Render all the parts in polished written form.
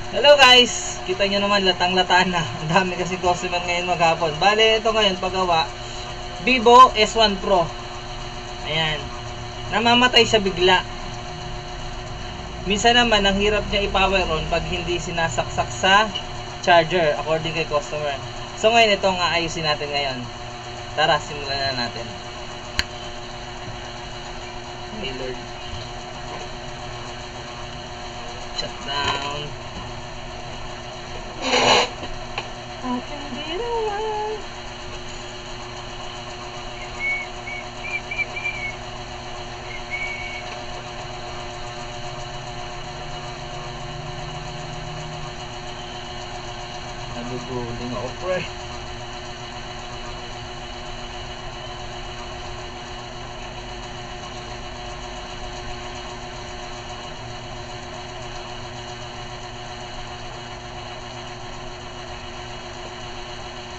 Hello guys! Kita nyo naman, latang-lata na. Ang dami kasi customer ngayon maghapon. Bale, ito ngayon, paggawa. Vivo S1 Pro. Ayan. Namamatay siya bigla. Minsan naman, ang hirap niya i-power on pag hindi sinasaksak sa charger, according kay customer. So ngayon, ito ang aayusin natin ngayon. Tara, simulan na natin. Hey Lord. Shut down. I can be the one. Naguguling ako, pre.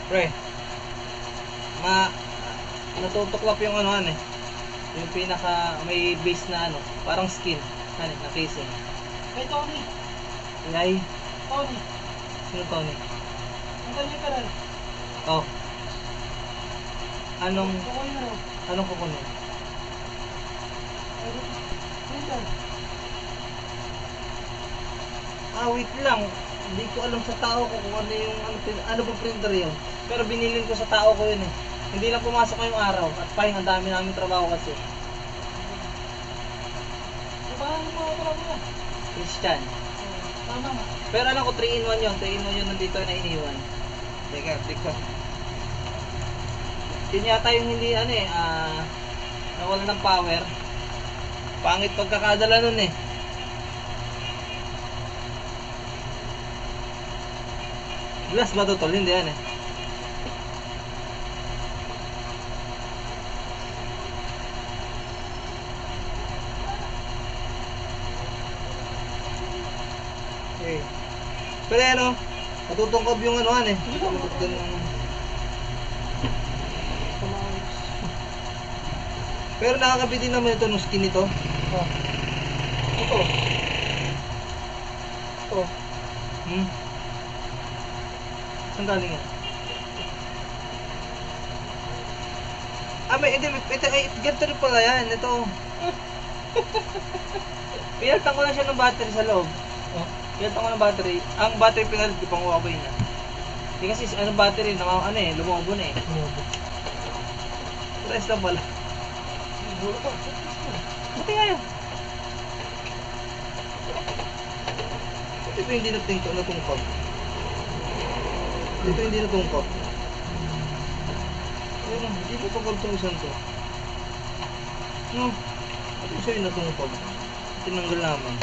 Pre, natutuklap yung ano yung pinaka may base na parang skin na casing. Hey Tony! Ay, Tony! sino Tony? Ang kanya ka rin. Oh. Anong Kukunin na rin. kukunin? Printer. Wait lang. Hindi ko alam sa tao ko kung ano yung ano ba printer yun. Pero binilin ko sa tao ko yun eh. Hindi lang pumasok ngayong araw at pahing ang dami namin trabaho kasi. Paano mo pala mo yan? Christian. Tama nga. Pero alam ko 3-in-1 yun. 3-in-1 yun nandito na iniwan. Teka. Yun yata yung hindi nawala ng power. Pangit pagkakadala nun eh. Glass ba to tol? Hindi yan eh. Okay. Pero natutungkob yung eh. Pero nakakabit din naman ito ng skin nito. Oh. Ito. Ito. Saan galing yan? Ganito rin pala yan. Ito. Pinalitan ko lang siya ng battery sa loob. Oh. Pinalitan ko ng battery. Ang battery pinalit ko pang Huawei na. Hindi kasi battery, lumobo na eh. Rest lang pala. Buti nga yan. Ito yung hindi natungkap. Ito hindi natungkap. Ayun, hindi natungkap itong isang to. Ito siya yung natungkap. Tinanggal naman.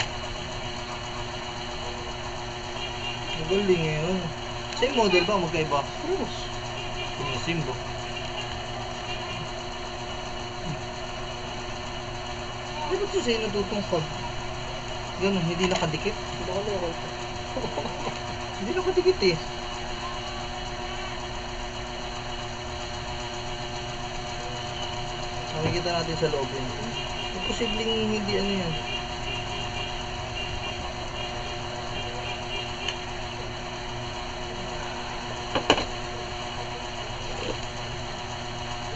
Magaling eh. Same model ba? Magkaiba? Cruz. Same ba? Di ba't siya yung natutungkap? Ganun, hindi nakadikit. Hindi nakadikit eh. Makikita natin sa loob yun. Posibleng hindi yan.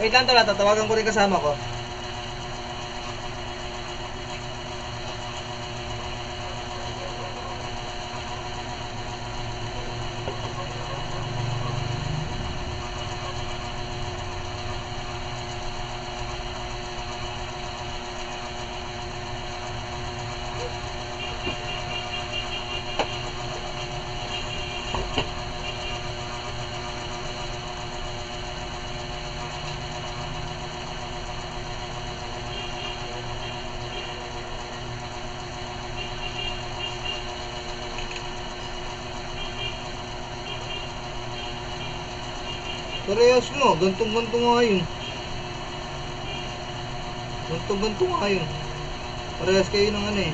Wait lang tala, tatawagan ko rin kasama ko. Parehas mo, gantong-ganto nga yun. Gantong-ganto nga yun. Parehas kayo ng ng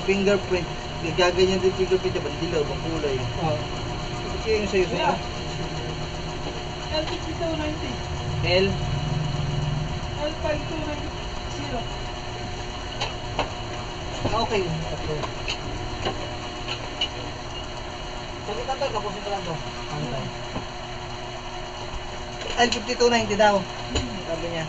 fingerprint. Gaganyan din fingerprint niya, bandilaw, bang kulay. Kasi yung sa'yo. L5290. L? L5290. Okay. Sakit na to, tapusin ko lang to. Ano tayo? Ay, 52.90 daw. Sabi niya.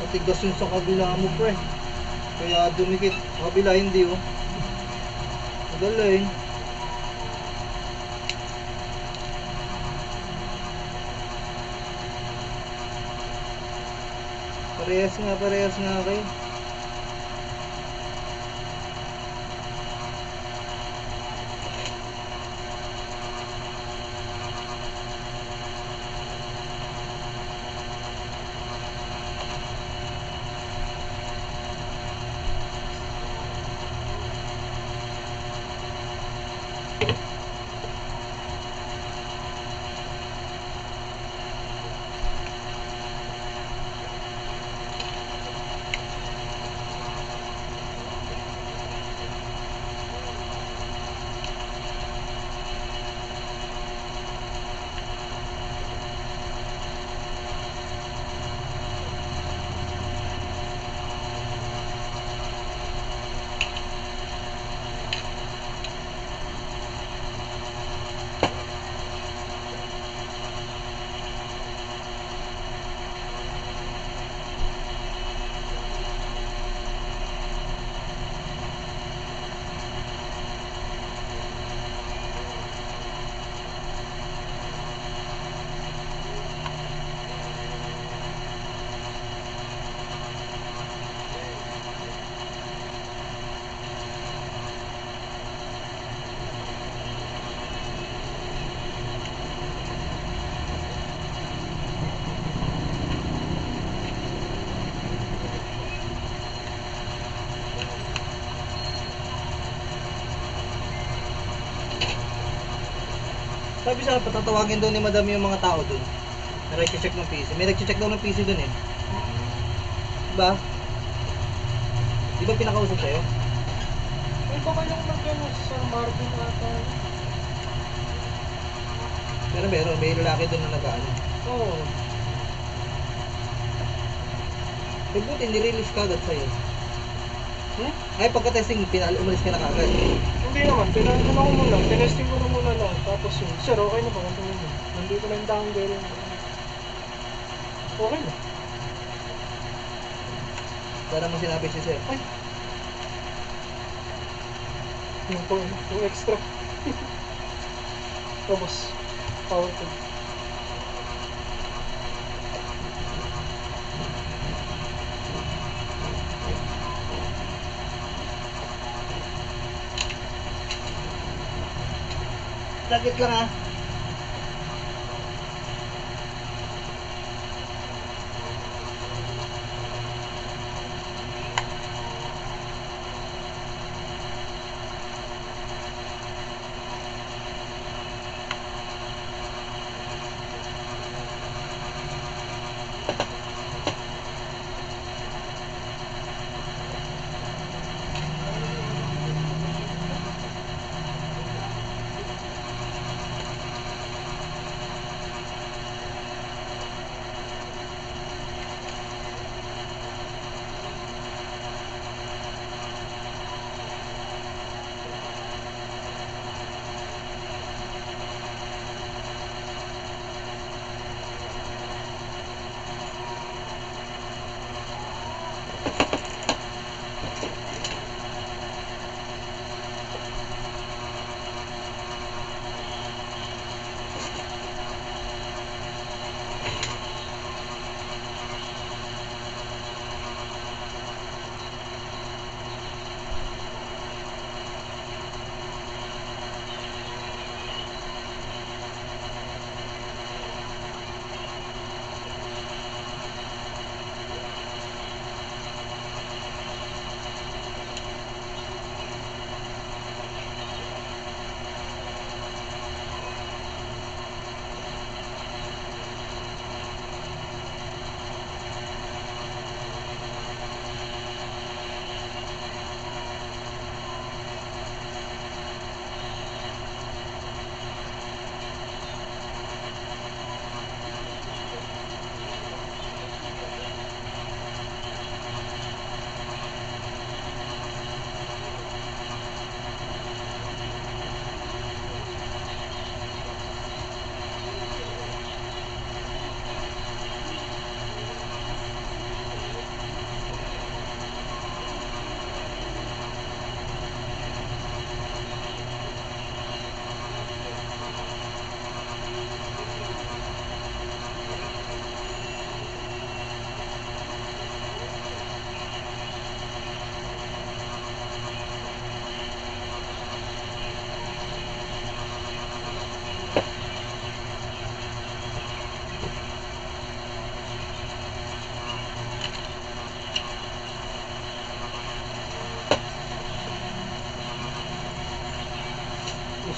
Matigas yun sa kabila mo, pre. Kaya dumikit. Sa kabila hindi, oh. Magaling. Parehas nga kayo. Sabi sa patatawagin doon ni madam yung mga tao doon. Na nag-check ng PC. May nag-check daw ng PC doon eh. Diba? Di ba pinakausap sa'yo? May baka yung nag-ano sa Marvin ata. Pero meron, may lalaki doon na nag-ano. Oo. Eh buti, nirelease ka agad sa'yo. Ay, pagka-testing, umalis ka na kagad. Hindi naman, pinansin ako muna. Tinesting ko na muna lang. Tapos yun, sir, okay na ba? Ganun mo. Nandito na yung dangle. Okay na. Sana mo sinabi si sir. Ay! Yung extra. Tapos, power to. Sakit lang ah.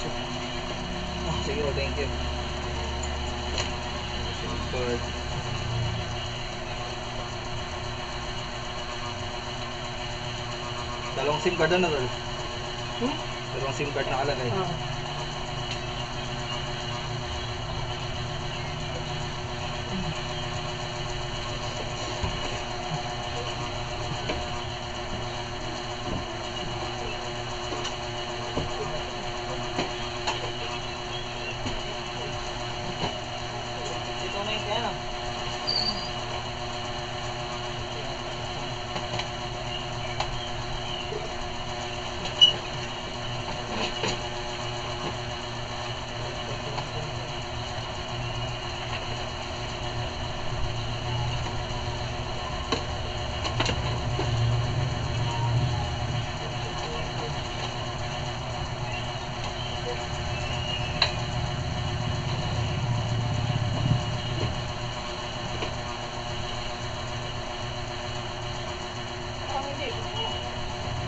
sir. Ah, sige, oh, thank you. SIM card. Dalawang SIM card na tol. Hmm? Dalawang SIM card nakalagay. Ah. Ito na yung kaya.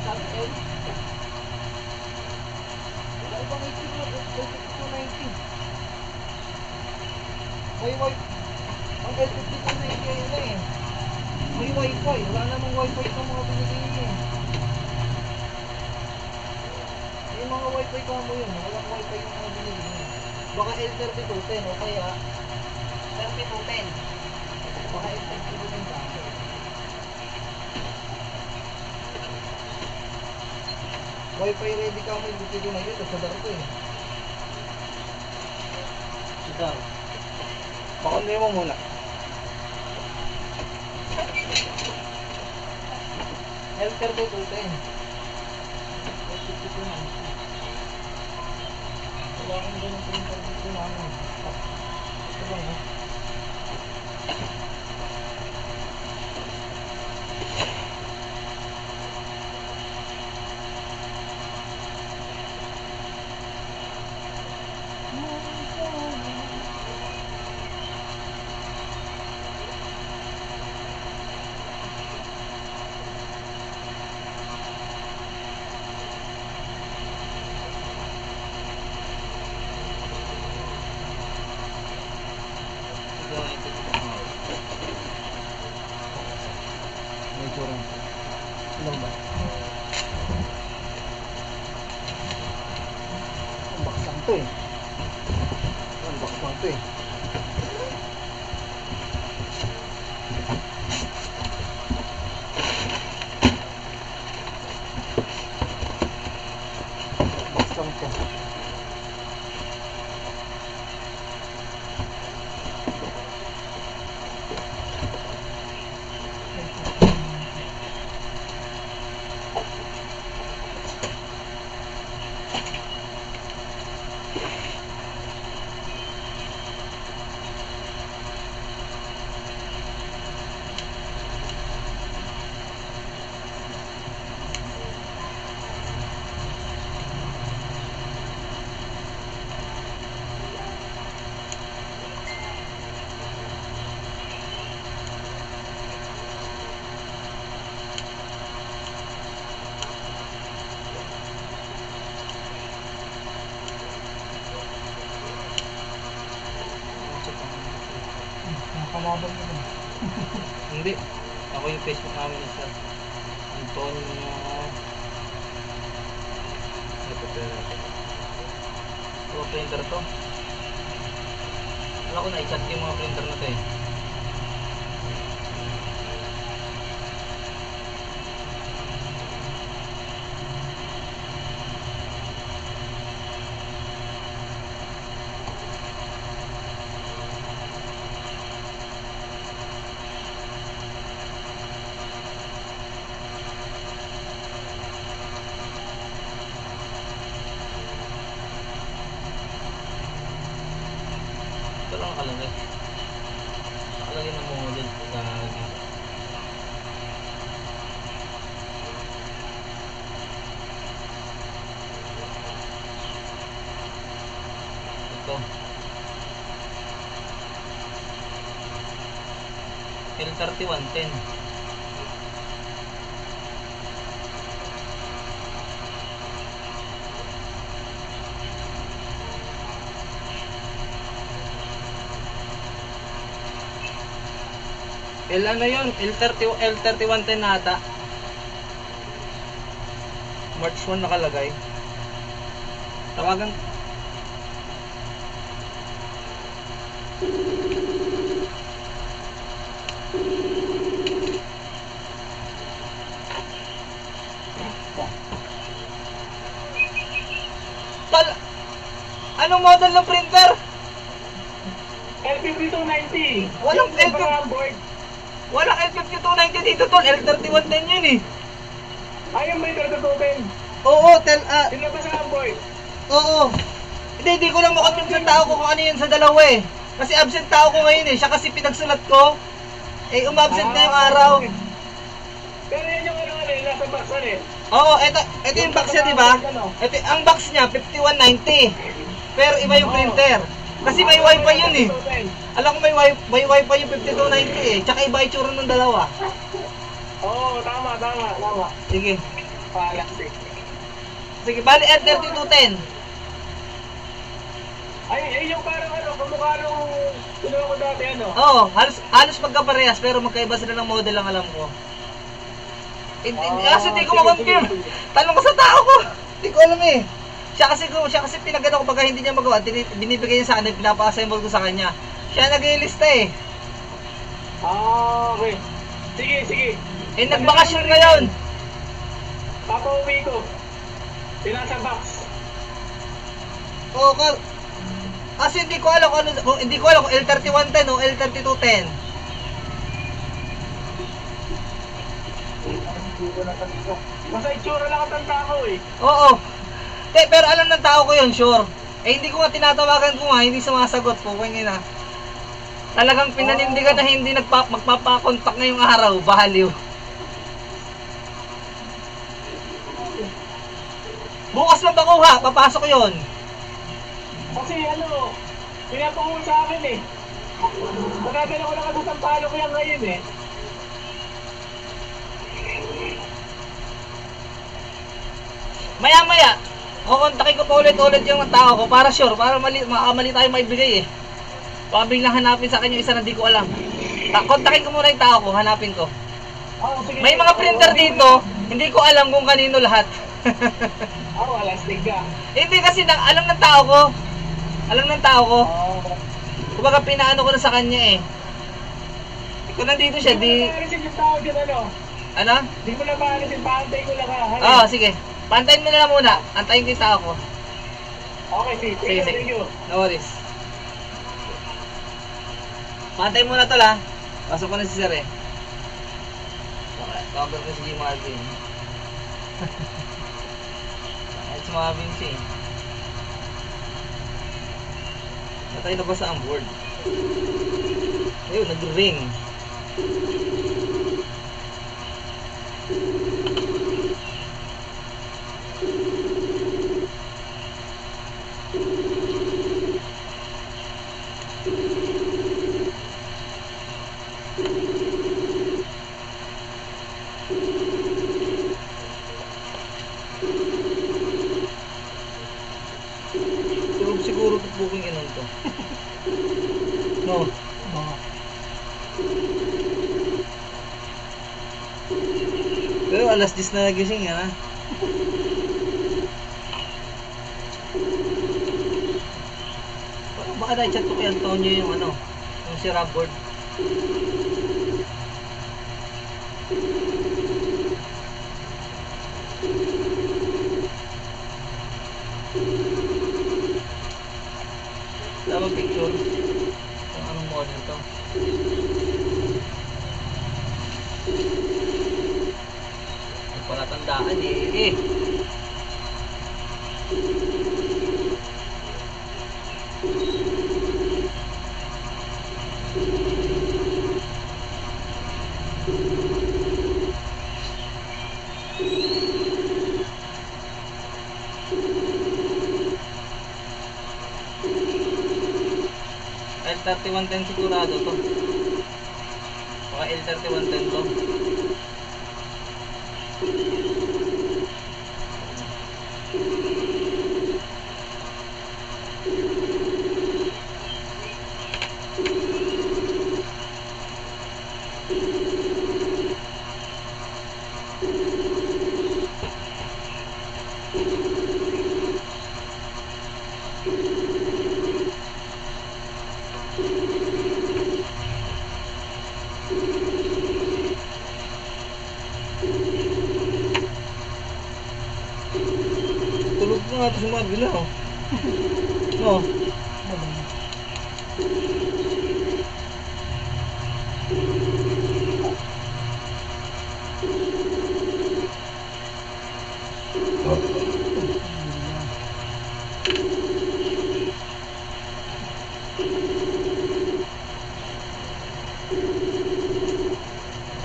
Sabi ko, wala ibang 18 na, 2290. May wifi. Ang L5290 yun na eh. May wifi. Wala namang wifi sa mga binigay niya eh. May mga wifi ka mo yun. Walang wifi yung mga binigay niya. Baka L3210 o kaya 3210. Baka L3210 ka. Wifi ready ka mo yung bukid na ito sa darko eh. Ito. Pakunday mo muna. L3210. Wala akong ganun printer dito namin. Ito lang ha. May kurang. Ilang ba? Unbox lang to eh. Unbox lang to eh. Unbox lang to. Nakalaban mo ba? Hindi. Ako yung Facebook namin isa. Antonio. Ito pera. Ito printer to. Wala ko na i-chat yung mga printer na to eh. Ito lang nakalagay. Nakalagay ng model sa dito. Ito. L3110. Ano yun? L3110 nata. March 1 nakalagay. Tawagan. Anong model ng printer? L5290. Walang Yung L52. board. Walang L5290 dito tol. L3110 yun eh. Ayun ba yung 3210? Oo, Sino ba sa board? oo. Hindi ko lang makonfirm sa tao ko kung ano yun sa dalawa eh. Kasi absent tao ko ngayon eh. Siya kasi pinagsulat ko. Eh, umabsent na yung araw. Pero yan yung ano nasa box eh. Oo, ito yung box niya, di ba? Ito, ang box niya, 5190. Pero iba yung printer. Kasi may wifi yun eh. Alam ko may wifi yung 5290 eh. Tsaka iba itsura ng dalawa. Oo, tama. Sige. Plastic. Sige, bali L3210. Ay, yung parang ano, kumukha nung kinuha ko dati ano. Oo, halos magkaparehas pero magkaiba sila ng model ang alam ko. Kasi hindi ko makonfirm. Tanong ko sa tao ko. Hindi ko alam eh. Siya kasi pinagano ko pagka hindi niya magawa, binibigay niya sa akin, pinapa-assemble ko sa kanya. Siya nag-ilista eh. Okay. Sige. Eh, nagbakasyon ngayon. Papauwi ko. Pinasa box. Oo, kasi hindi ko alam kung L3110 o L3210. Basta itsura lang ang tao eh. Oo. Pero alam ng tao ko yun, sure. Eh, hindi ko nga tinatawagan ko nga, hindi sumasagot po. Kung na. Talagang pinanindigan na hindi magpapakontak ngayong araw, baliw. Bukas lang bakuha, papasok yon. Kasi ano, pinapakuha sa akin eh. Nagagala ko na kasi sa palo ko yan ngayon eh. Maya-maya, kukontakin ko pa ulit-ulit yung tao ko para sure, para makamali tayo maibigay eh. Baka biglang hanapin sa akin yung isa na di ko alam. Kontakin ko muna yung tao ko, hanapin ko. Sige, May mga printer dito, hindi ko alam kung kanino lahat. Alastig ka. Hindi kasi alam ng tao ko. Alam ng tao ko. Kumbaga pinaano ko na sa kanya eh. Kung nandito siya, Di mo na ma-receive yung tao dyan ano? Ano? Di mo na ma-receive, paantay ko lang ha. Oo, sige. Pantayin mo na lang muna. Antayin ko yung tao ko. Okay, Sige. thank you. No worries. Pantayin muna tol ha. Pasok ko na si Sir eh. Cover ko si Marvin. Ay, si Marvin siya eh. Natay na ba sa ang board? Ayun, nag-ring. Siguro booking inon to. No. Pero alas 10 na nagising yan ha. Parang baka na-chat ko kay Antonio yung ano, yung si Robert. Tama picture. Kung anong model to. Ang palatandaan eh. L3110 sigurado to. Baka L3110 to. nga ito si Marvin oh. No.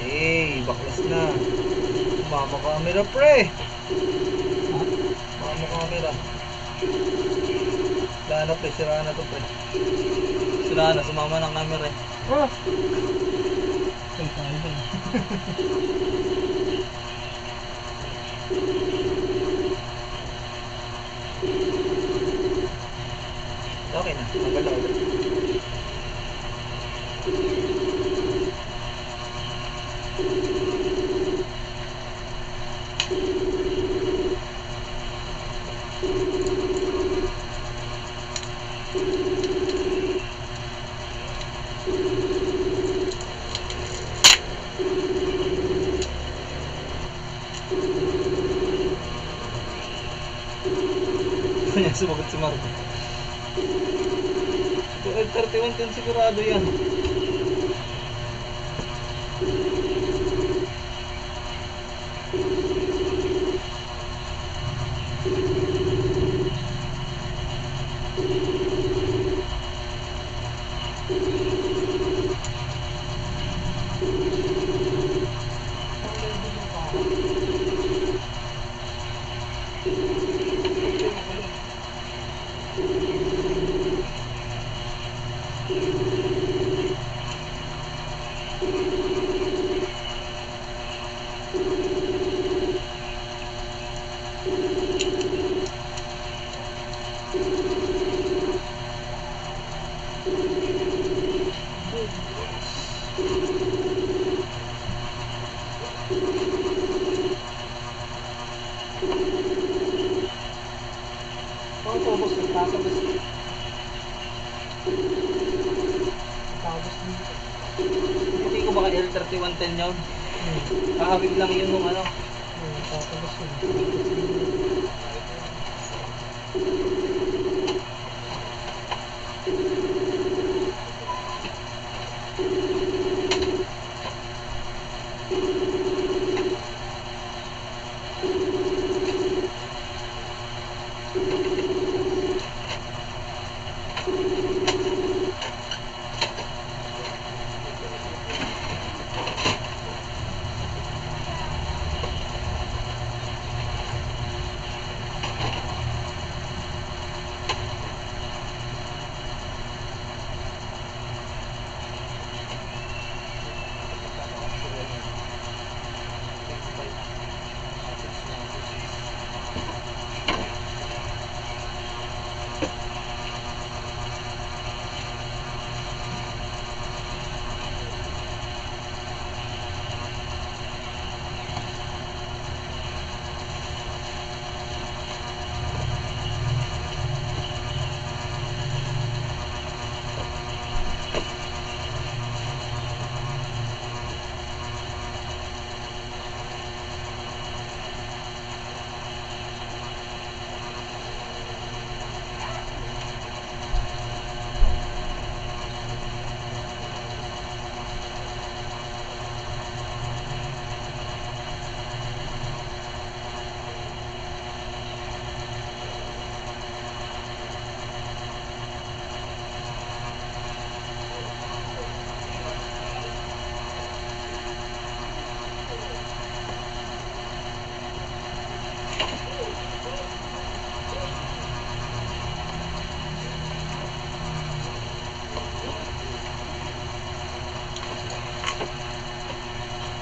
Hey, baklas na. Mama camera pre. Mama camera. Wala na pre, sira na to pre. Sira na, sumama ng camera eh. Ah! Ay, tayo dun. Okay na, tanggal na ulit. Kanya sumagot si Marco. L31 din sigurado yan. Bakit ubos yung tatabas? Tatabas dito. Hindi ko baka L3110 yun. Kahawig lang yun nung ano. Tatabas yun.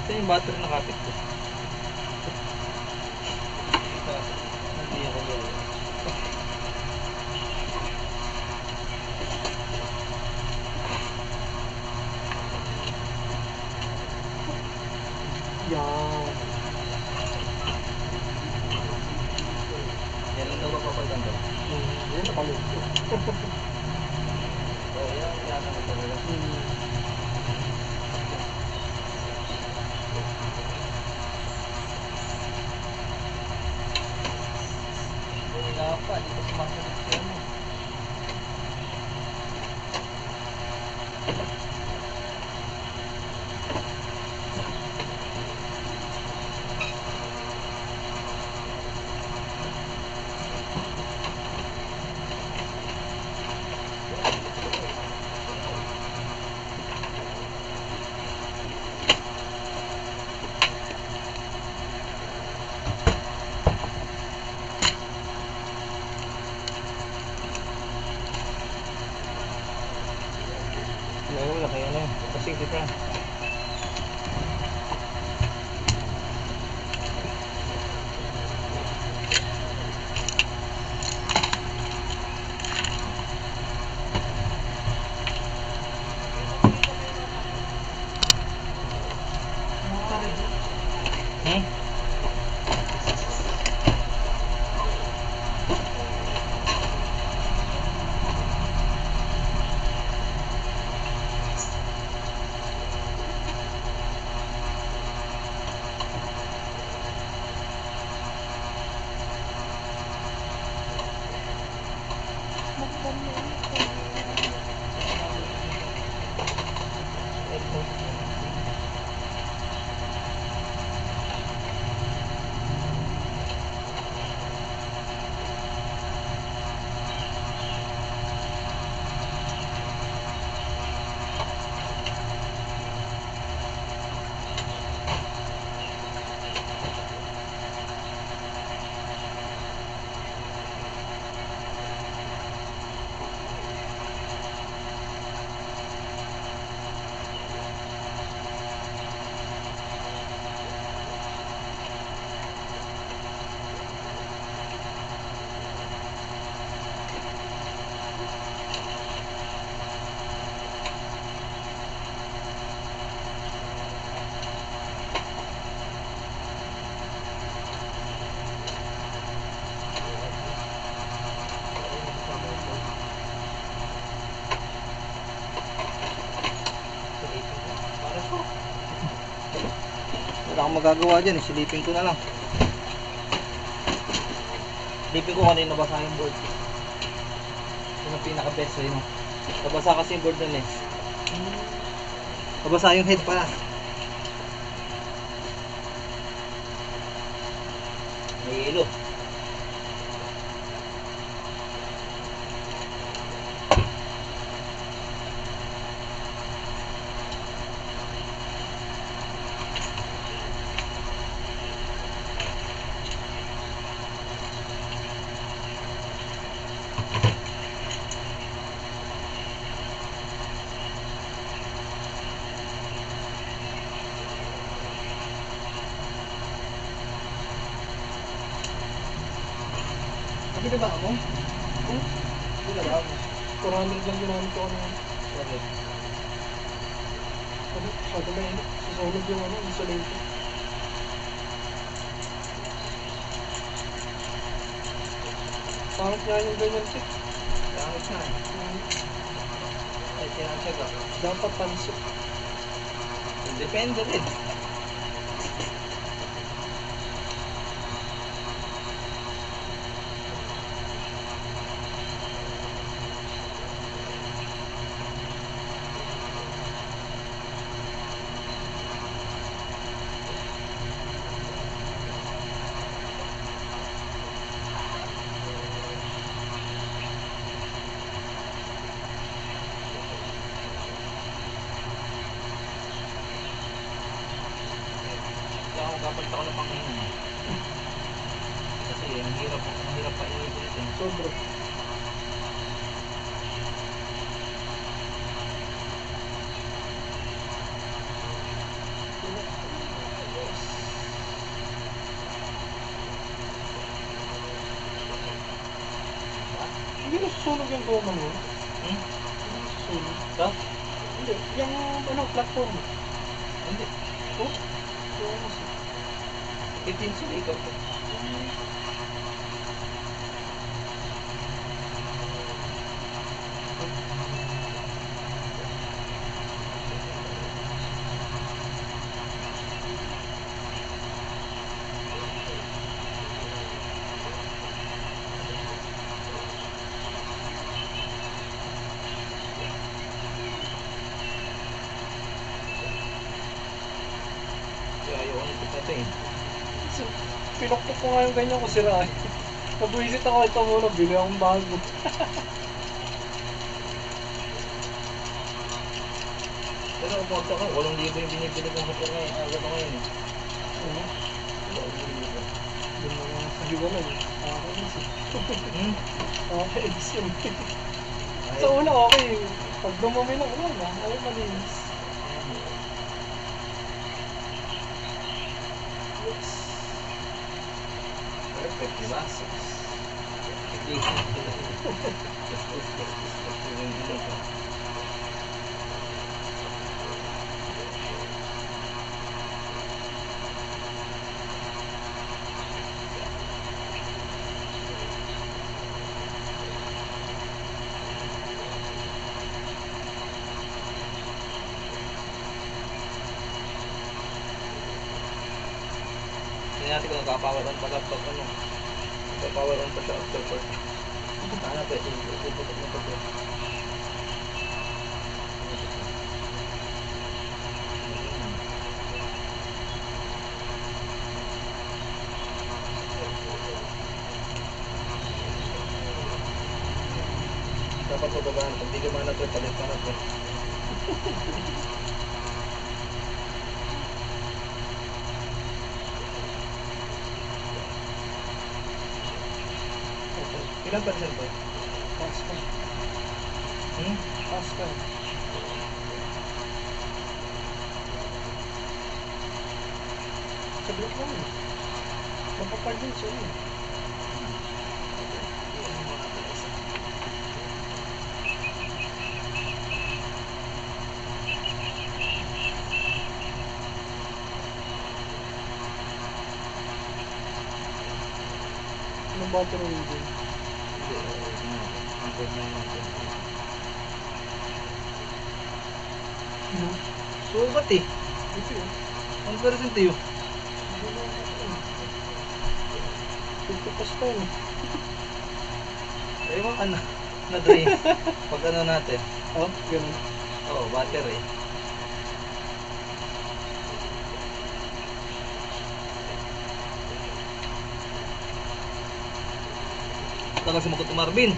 Ito yung battery na kapit ko. Hindi ako gawin. Yan. Yan lang daw papapalitan daw. Yan, napalit. Oo, yan ang tinatanong talaga. Dapat. Sige, Fran. Hmm? Wala akong magagawa dyan, silipin ko na lang. Silipin ko kanina nabasa yung board. Yun ang pinaka-best way mo. Nabasa kasi yung board nun eh. Nabasa yung head pala. May yelo. Hindi ba ako? Hindi ba ako? 400 lang ginamit ko ano. Bakit? Sabi na yun, susunod yung ano, insulator. Pangit nga yung ganyan tip. Bakit na eh? Ay, tinasag ako. Dapat pansip. Depende rin. Kaya ako kapag ako ng panghingan. Kasi ang hirap pa iulit eh. Sobra. Hindi na susunog yung goma mo. Hmm? Hindi na susunog. Sa? Hindi, yung ano, platform. Hindi. Oh, goma siya. 15 sila ikaw. Kaya ayaw ko nito ito eh. So, pinukpok ko nga yung ganyan ko sirain. Nabuisit ako ito muna, bili akong bago. Pero kung pagka ka, 8,000 yung binibili kong motor ngayon. Agad ako ngayon eh. Ano? 8,000. Doon na nga sa hiwalay. Nakakainis eh. Hmm? Nakakainis yun. Ay, Sa una okay. Pag dumumi na, wala na. Ayaw malinis. perfect, di ba? Checklist. Yung ano ko. Hindi natin kung nakapower on pa laptop ano. Nakapower on pa siya after work. Ano pa ito? Puputok na pa ito. Dapat pababaan. Pag di gumana ito, palit pa na ito. Ilan percent ba? Pass ka. Hmm? Pass ka. Sabit lang eh. Mapapag din siya eh. Anong battery reading? Ano? So, ba't eh? Ito yun. 1% yun. Hindi na ako. 50 pass pa yun. Ewan ka na. Na-drain. Pag ano natin. Oh, ganun. Oo, battery. Tagal sumagot ni Marvin.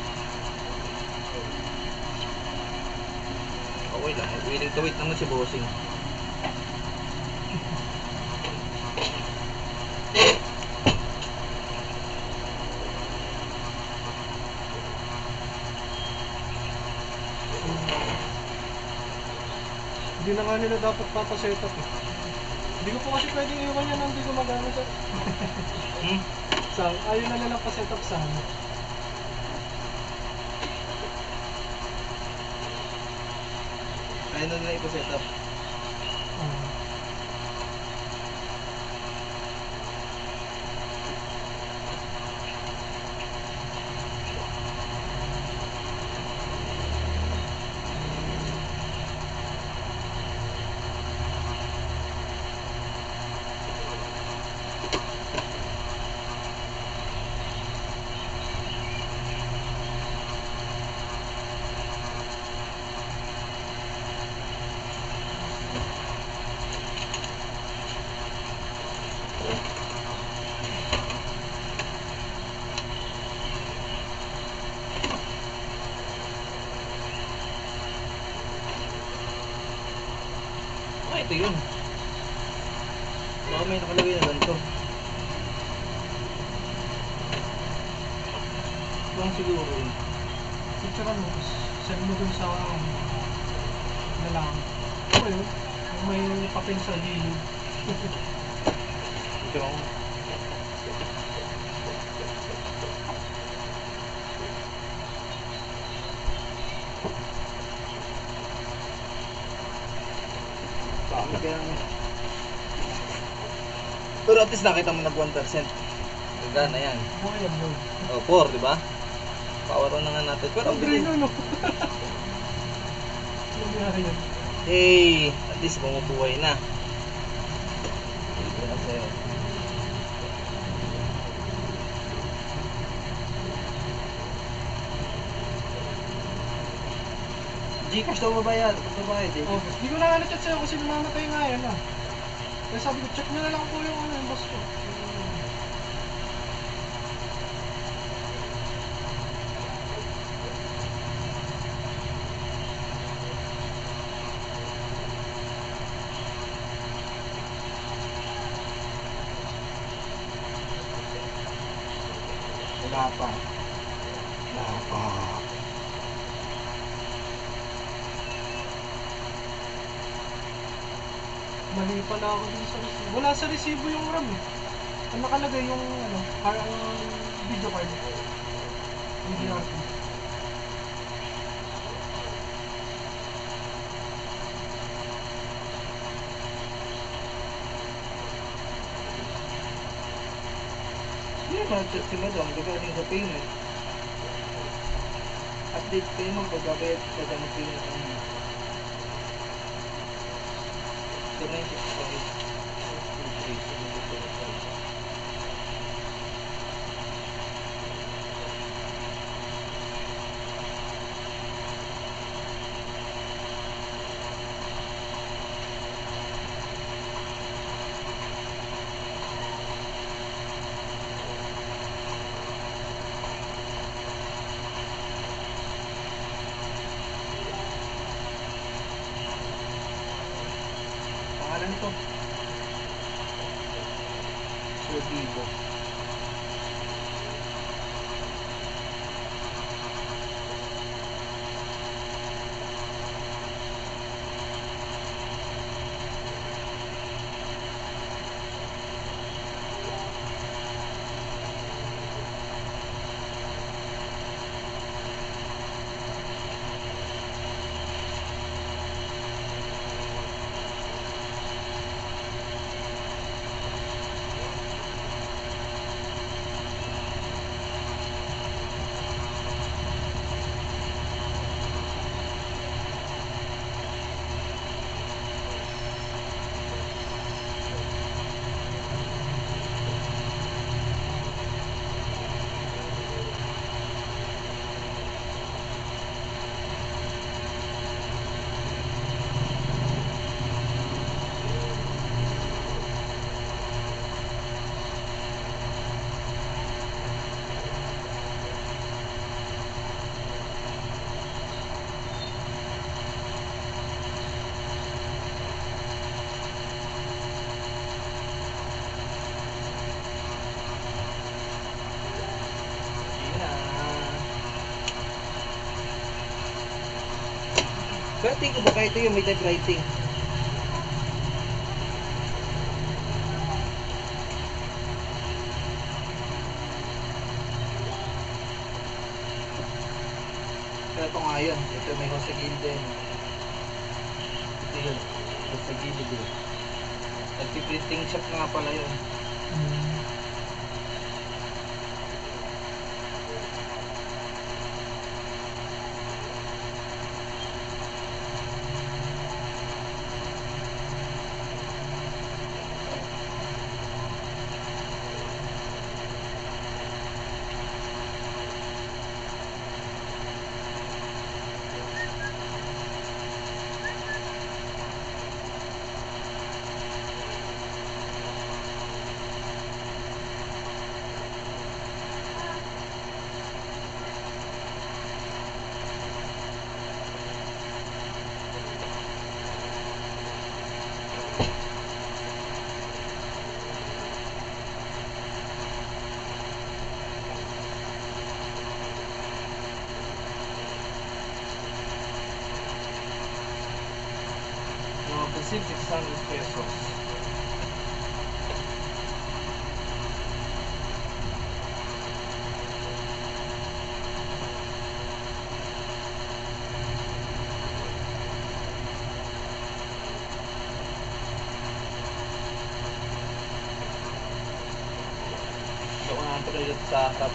Okay lang. Willing to wait naman si Bossing. Hindi na nga nila dapat papasetup eh. Hindi ko po kasi pwedeng iwan yan nang hindi gumagana sa... Hmm? Ayaw na nilang pa-setup sa ano. Kaya na nila ipaset up. Ah. Ah, ito yun. Baka may nakalagay na ganito. Ito lang siguro yun. Picture mo, tapos send mo dun sa na lang. Ano yun? Yung may papel sa gilid. Ito lang. Dami kaya nga. Pero at least nakita mo nag 1%. Gagana yan. Okay yan yun. Oh, 4, di ba? Power on na nga natin. Pero Ang green ano? Nangyari yan. hey, at least bumubuhay na. Ito na sa'yo. Gcash daw mabayad. Mabayad eh. Oh, hindi ko na nga na-chat sa'yo kasi namamatay nga yan ah. Kaya sabi ko, check nyo na lang po yung ano, yung boss ko. Wala pa. Wala pa. Mali pala ako dun sa resibo. Wala sa resibo yung RAM eh. Ang nakalagay yung ano, video card. Yung DRT. Hindi naman nag-chat si madam regarding sa payment. Update kayo ma'am pagbabayad sa dami payment ang 295. Pangalan nito? Sir Vivo. Pero tingin ko baka ito yung may typewriting. Pero ito nga yun. Ito may Jose Gil din. Ito yun. Jose Gil din. Nagpiprinting shop nga pala yun. Receive 600 pesos. So, kung natin ulit sa harap.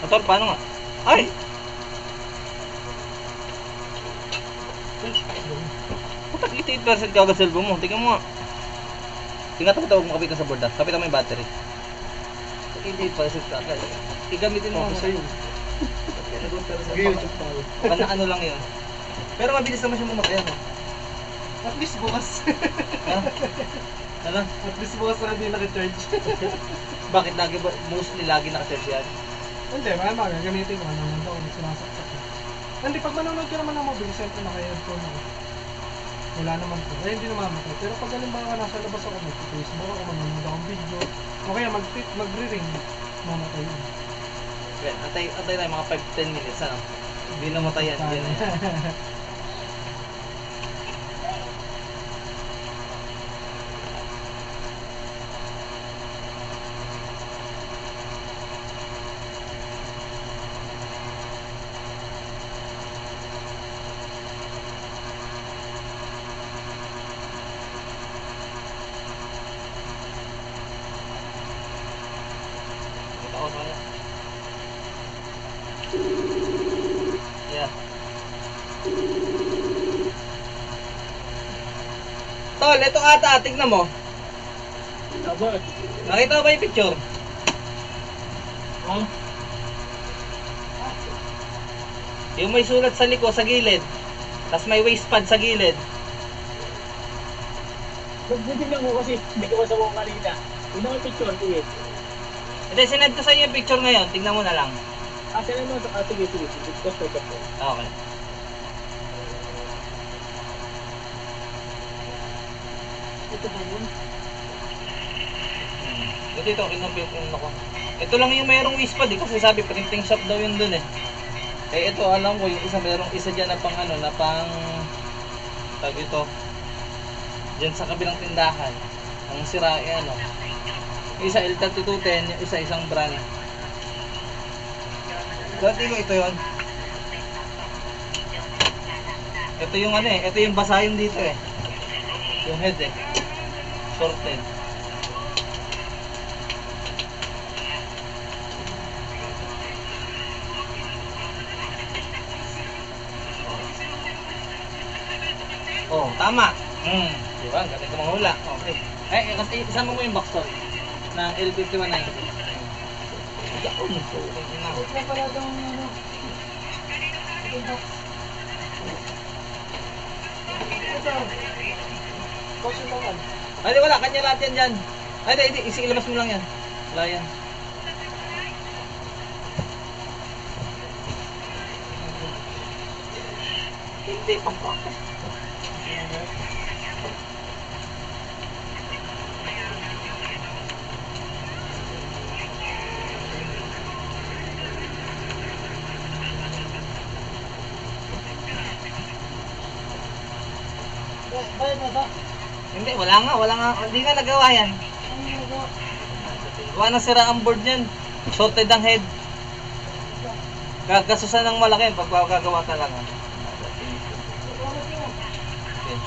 Motor, paano nga? Ay! Putak 88% ka agad cellphone mo. Tingnan mo nga. Tingnan ito tawag mo kapit ka sa board. Kapitan mo yung battery. 88% ka agad. Igamitin mo nga sa'yo. YouTube tayo. Ano lang yun. Pero mabilis naman siya mamatay. At least bukas. Ha? Ano? At least bukas na hindi naka-charge. Bakit lagi ba? Mostly lagi naka-charge yan? Hindi, mga gamitin ko. Ano naman daw, sinasaksak. Hindi, pag manonood ka naman ng mobile, siyempre naka-headphone ako. wala naman po. Eh, hindi namamatay. Pero pag halimbawa nasa labas ako, mag-Facebook ako, manonood akong video, o kaya magre-ring, mamatay yun. Okay, antay tayo mga 5-10 minutes, ano? Hindi namatay yan, hindi na yan. Ito ako sana. Yeah. Tol, ito ata, tignan mo. Abot. Nakita mo ba yung picture? Oh, Yung may sulat sa liko, sa gilid. Tapos may waist pad sa gilid. nagbitignan ko kasi hindi ko masawa kanina. Una ko picture, sige. Hindi, sinend ko sa inyo yung picture ngayon. Tignan mo na lang. Sila mo, sige. Check ko. Okay. Ito ba yun? Ito, kinumpirm ko. Ito lang yung mayroong waist pad eh. Kasi sabi, printing shop daw yun dun eh. Eh ito, alam ko, yung isa mayroong isa dyan na pang ano, na pang... Tag ito. Dyan sa kabilang tindahan. Ang sira eh ano. Yung isa L3210, yung isa isang brand. Dati ko ito yon. Ito yung ano eh, ito yung basa yung dito eh. Yung head eh. Shorted. Oh, tama. Di ba? Galing ka manghula. Okay. Kasi isama mo yung backstory ng L5190. Yaon. Huwag na pala daw ano. Ito. Kasi naman. Ay, di, wala. Kanya lahat yan dyan. Ay, di. Ilabas mo lang yan. Wala yan. Hindi, pampaka. Bayad na ba? Hindi, wala nga. Hindi nga nagawa yan. Gawa na sira ang board niyan. Shorted ang head. Gagasusan ng malaki pag gagawa talaga. Okay.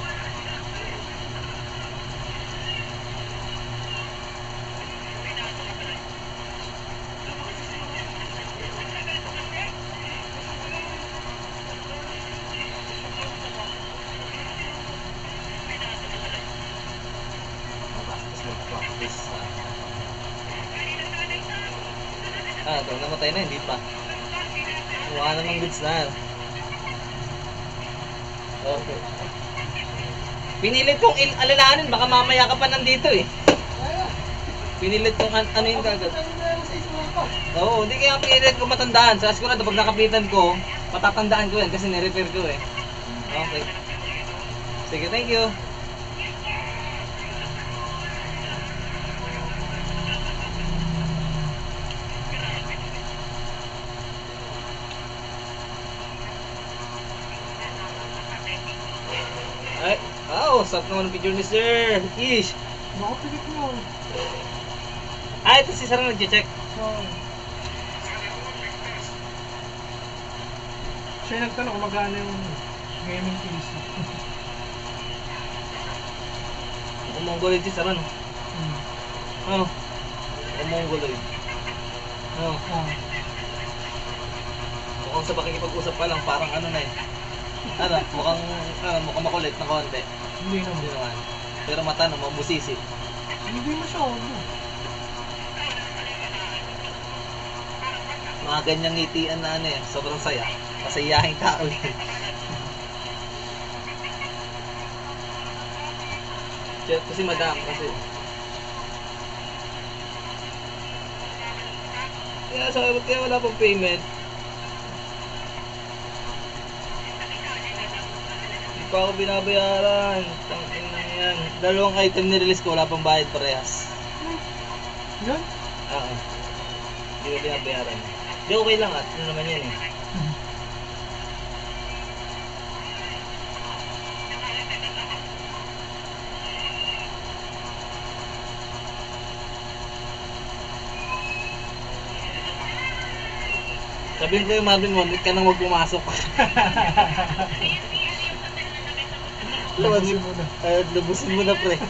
Ito, namatay na, hindi pa. Mukha namang goods na. Okay. Pinilit kong alalahanin, baka mamaya ka pa nandito eh. Pinilit kong ano yung gagawin. Oo, hindi kaya pinilit ko matandaan. Sa sigurado pag nakapitan ko, matatandaan ko yan kasi nirepair ko eh. Okay. Sige, thank you. Ay, sarap naman ang picture ni Sir. Ish. Makapilit mo. Ay, ito si Sir ang nag-check. So, siya nagtanong kung magkano yung gaming PC. Mongoloid si Sir, ano? Ano? Mongoloid. Ano? Mukhang sa pakikipag-usap pa lang, parang ano na eh. Mukhang makulit na konti. Hindi Hindi naman. naman. Pero mata no, mabusisi. Hindi masyado. Mga ganyang ngitian na ano eh, sobrang saya. Masayahing tao yun. Chat ko si Madam kasi. Kaya sabi ko, kaya wala pong payment. pa ako binabayaran. Tangin na yan. Dalawang item nirelease ko, wala pang bayad parehas. Yan? Oo. Hindi ko binabayaran. Hindi okay lang at ano naman yan eh. Sabihin ko yung Marvin mo, huwag ka nang huwag pumasok. Lubusin mo na. Lubusin mo na, pre.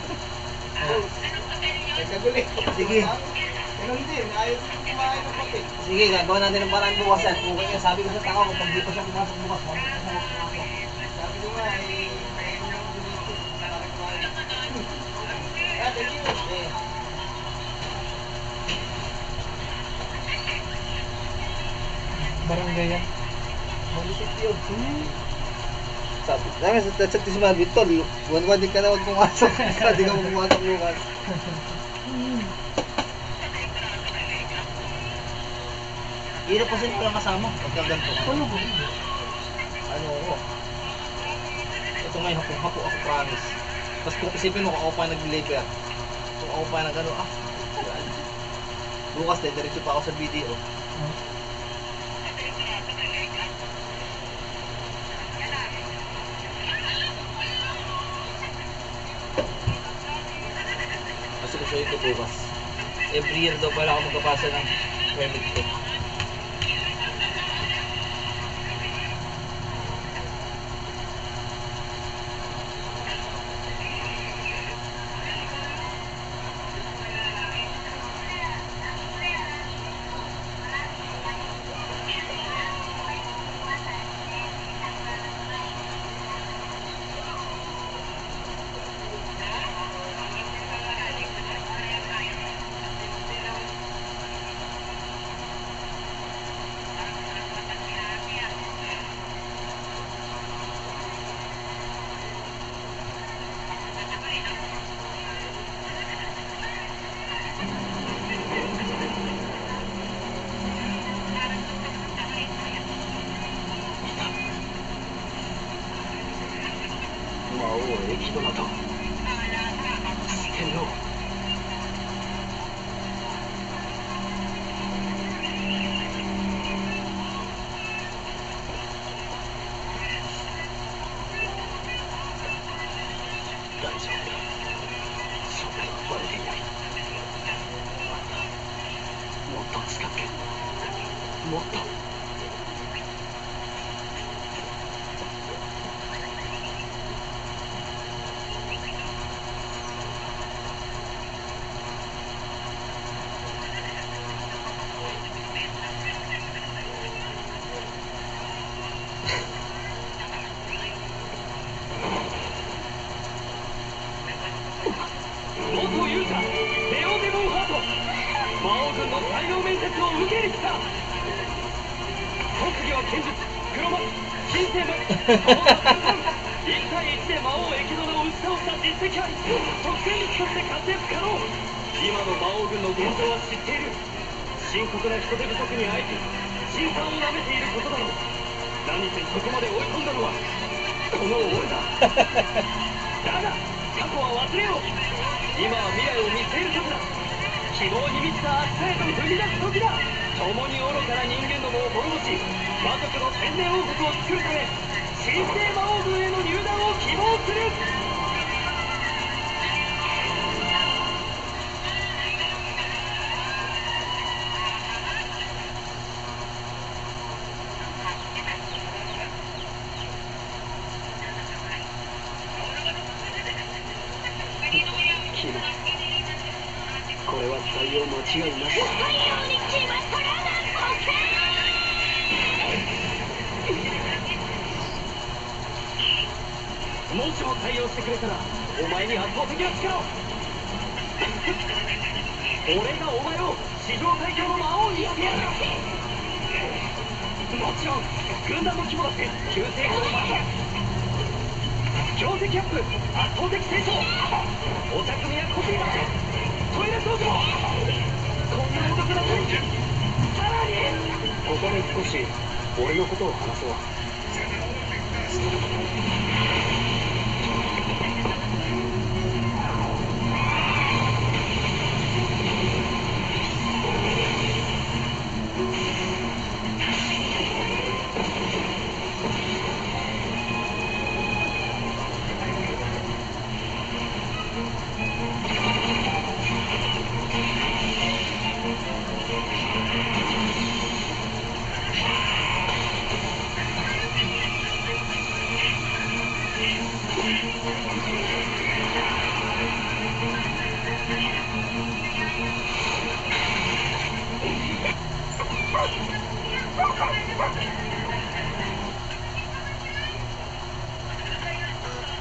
Nagkaguli. Sige. Ganun din, ayaw ko kumain ng kape. Sige, gagawa natin ng paraan bukas yan. Kung kaya sabi ko sa tao, kapag di pa siya pumasok bukas, huwag ka siya pumasok. Sabi ko nga, ayaw ko dito. Para kumain. Thank you. Eh. Barangay yan. Malusot yun. Sabi, namin sa chat si Marvin, tol, one-one din ka na huwag pumasok. Hindi ka huwag pumasok bukas. Hirap kasi walang kasama. Pagka ganito. Ano ba? Ano ako? Ito ngayon, hapo ako, promise. Tapos kung isipin mo, kung ako pa nag-deliver. Kung ako pa nag-ano, God. Bukas, diretso pa ako sa video. Kasi ko show ito bukas. Every year daw pala ako magkapasa ng permit ko.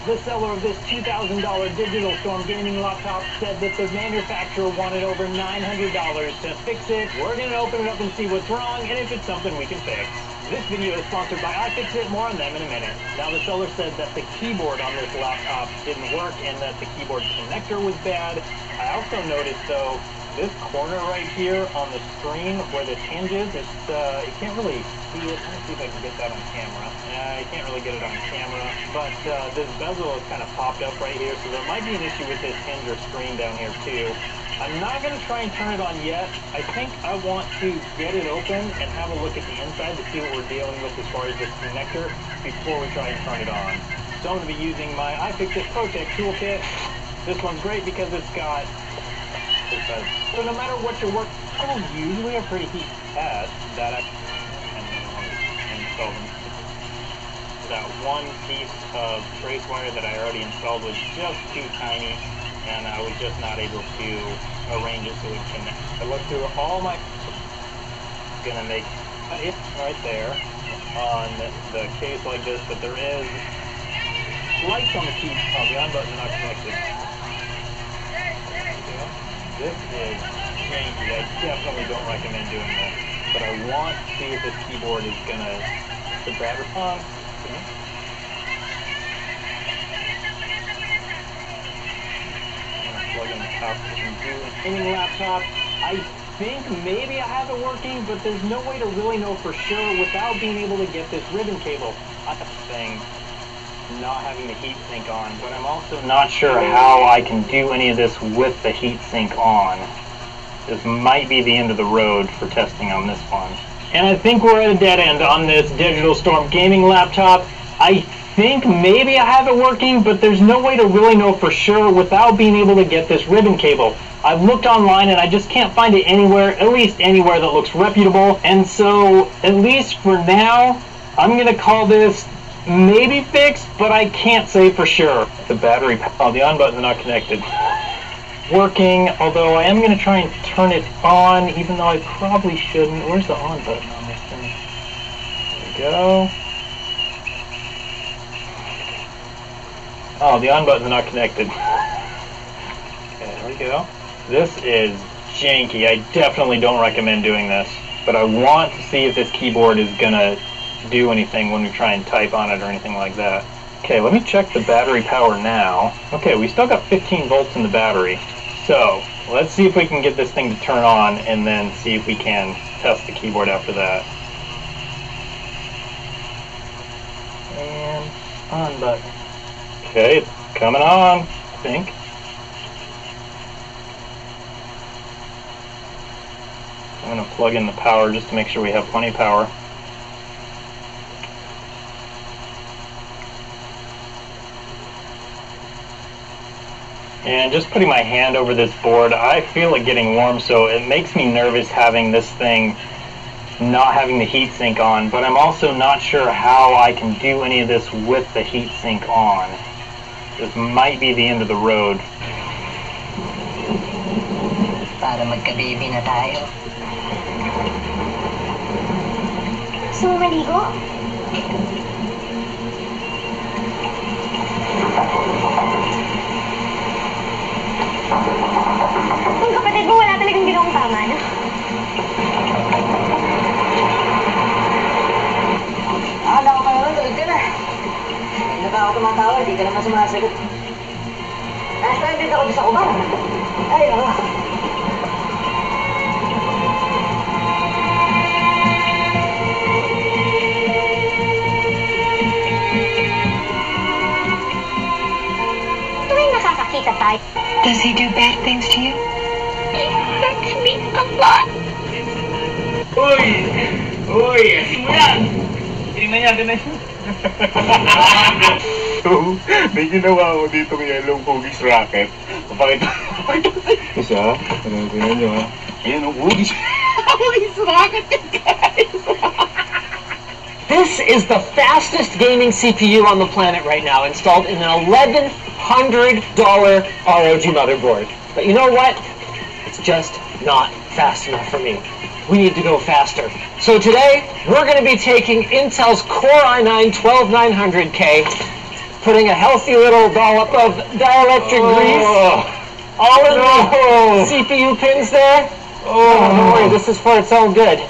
The seller of this $2,000 Digital Storm gaming laptop said that the manufacturer wanted over $900 to fix it. We're going to open it up and see what's wrong and if it's something we can fix. This video is sponsored by iFixit. More on them in a minute. Now, the seller said that the keyboard on this laptop didn't work and that the keyboard connector was bad. I also noticed, though, this corner right here on the screen where this hinge is, you can't really see it. Let me see if I can get that on camera. You can't really get it on camera, but this bezel is kind of popped up right here, so there might be an issue with this hinge or screen down here too. I'm not going to try and turn it on yet. I think I want to get it open and have a look at the inside to see what we're dealing with as far as this connector before we try and turn it on. So I'm going to be using my iFixit ProTech toolkit. This one's great because it's got... So no matter what your work, I will usually a pretty heat test that I installed. That one piece of trace wire that I already installed was just too tiny, and I was just not able to arrange it so it connects. I looked through all my... Gonna make it right there on the case like this, but there is lights on the key. Oh, the on button is not connected. This is janky. I definitely don't recommend doing this, but I want to see if this keyboard is gonna... The battery on. Plug in the power gaming laptop. I think maybe I have it working, but there's no way to really know for sure without being able to get this ribbon cable. That's the thing, not having the heatsink on, but I'm also not sure how I can do any of this with the heatsink on. This might be the end of the road for testing on this one. And I think we're at a dead end on this Digital Storm gaming laptop. I think maybe I have it working, but there's no way to really know for sure without being able to get this ribbon cable. I've looked online and I just can't find it anywhere, at least anywhere that looks reputable. And so, at least for now, I'm gonna call this maybe fixed, but I can't say for sure. The battery, oh, the on button's not connected. Working, although I am gonna try and turn it on, even though I probably shouldn't. Where's the on button on this thing? There we go. Oh, the on button's not connected. Okay, there we go. This is janky. I definitely don't recommend doing this, but I want to see if this keyboard is gonna do anything when we try and type on it or anything like that. Okay, let me check the battery power now. Okay, we still got 15 volts in the battery. So, let's see if we can get this thing to turn on and then see if we can test the keyboard after that. And on button. Okay, it's coming on, I think. I'm going to plug in the power just to make sure we have plenty of power. And just putting my hand over this board, I feel it getting warm, so it makes me nervous having this thing not having the heatsink on, but I'm also not sure how I can do any of this with the heatsink on. This might be the end of the road. Para magka-baby na tayo. Gusto mo maligo? Yung kapatid mo wala talagang ginawang tama, no? Akala ko kayo, tulog ka na. Hindi na ako tumatawag, di ka naman sumasagot. Nasa-stranded ako sa kubar. Ay, oo. Tuwing nakakakita tayo. Does he do bad things to you? He hurts me a lot. Uy! Uy! Asin mo yan! Tingnan niya, tingnan niya. So, may ginawa ko dito ng yellow hugis racket. Pakita ko isa. Tingnan nyo ha. Ayan ang hugis. Hugis racket yan guys! This is the fastest gaming CPU on the planet right now, installed in an $1,100 ROG motherboard. But you know what? It's just not fast enough for me. We need to go faster. So today, we're going to be taking Intel's Core i9-12900K, putting a healthy little dollop of dielectric grease all in the CPU pins there. Don't worry, this is for its own good.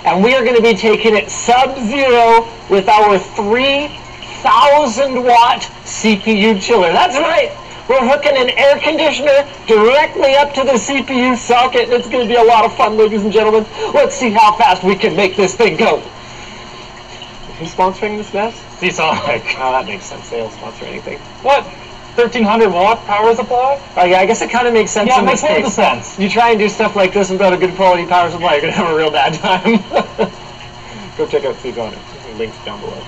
And we are going to be taking it sub-zero with our 3,000 watt CPU chiller. That's right. We're hooking an air conditioner directly up to the CPU socket, and it's going to be a lot of fun, ladies and gentlemen. Let's see how fast we can make this thing go. Who's sponsoring this mess? Seasonic. Oh, that makes sense. They don't sponsor anything. What? 1,300 watt power supply? Oh yeah, I guess it kind of makes sense Yeah, it in this makes total case. sense. You try and do stuff like this without a good quality power supply, you're going to have a real bad time. Go check out Seasonic. Links down below.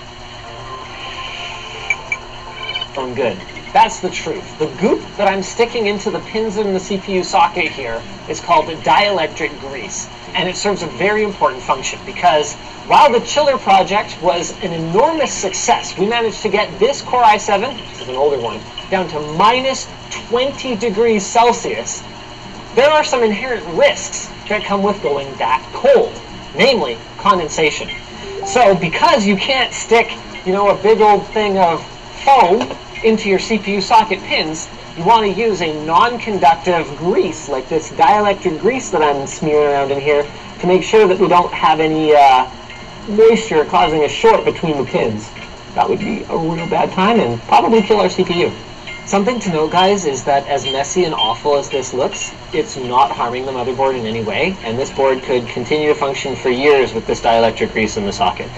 I'm good. That's the truth. The goop that I'm sticking into the pins in the CPU socket here is called dielectric grease, and it serves a very important function because while the chiller project was an enormous success, we managed to get this Core i7, this is an older one, down to minus 20 degrees Celsius. There are some inherent risks that come with going that cold, namely condensation. So because you can't stick, a big old thing of foam into your CPU socket pins, you want to use a non-conductive grease, like this dielectric grease that I'm smearing around in here, to make sure that we don't have any moisture causing a short between the pins. That would be a real bad time and probably kill our CPU. Something to note, guys, is that as messy and awful as this looks, it's not harming the motherboard in any way, and this board could continue to function for years with this dielectric grease in the socket.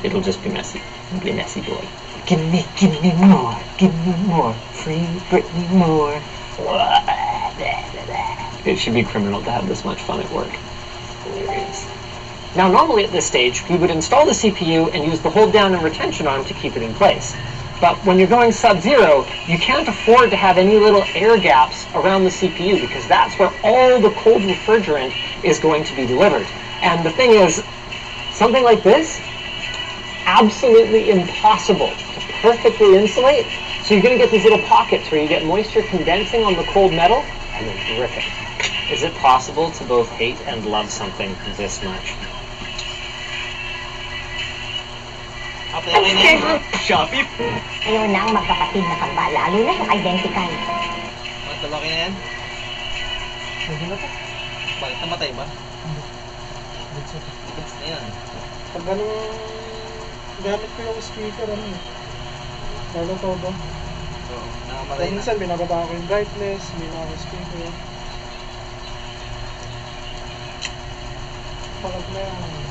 It'll just be messy. It'll be a messy board. Give me more. Free Britney more. It should be criminal to have this much fun at work. Hilarious. Now, normally at this stage, we would install the CPU and use the hold down and retention arm to keep it in place. But when you're going sub-zero, you can't afford to have any little air gaps around the CPU because that's where all the cold refrigerant is going to be delivered. And the thing is, something like this, absolutely impossible to perfectly insulate. So you're going to get these little pockets where you get moisture condensing on the cold metal, and then dripping. Is it possible to both hate and love something this much? Shopee? Ayaw na ang magkapatid na kamba, lalo na yung identical. Matalaki na yan? Pwede na to. Bakit namatay ba? Good set. Goods na yan. Pag gamit ko yung speaker, lalo to ba? Oo, nakamatay Kaya na. minsan, binababa ko yung brightness, may mga speaker. Pagod na yan.